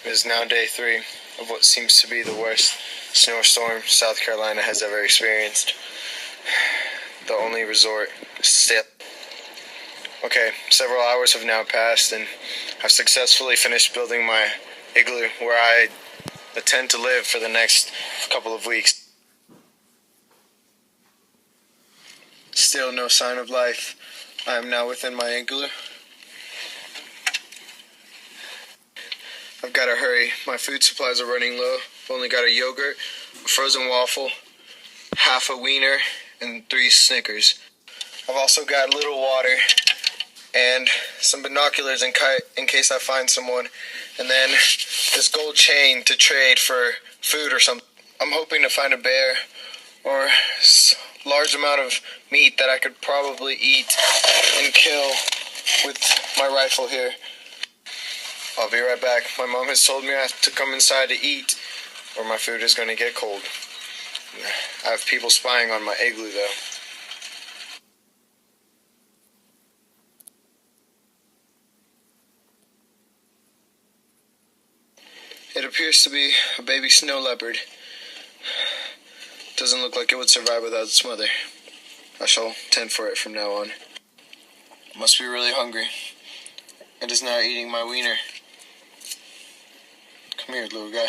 It is now day 3 of what seems to be the worst snowstorm South Carolina has ever experienced. The only resort is still. Okay, several hours have now passed and I've successfully finished building my igloo where I intend to live for the next couple of weeks. Still no sign of life. I am now within my igloo. I've got to hurry. My food supplies are running low. I've only got a yogurt, a frozen waffle, half a wiener, and 3 Snickers. I've also got a little water and some binoculars in case I find someone, and then this gold chain to trade for food or something. I'm hoping to find a bear or a large amount of meat that I could probably eat and kill with my rifle here. I'll be right back. My mom has told me I have to come inside to eat or my food is going to get cold. I have people spying on my igloo though. It appears to be a baby snow leopard. Doesn't look like it would survive without its mother. I shall tend for it from now on. I must be really hungry. It is now eating my wiener. Come here, little guy.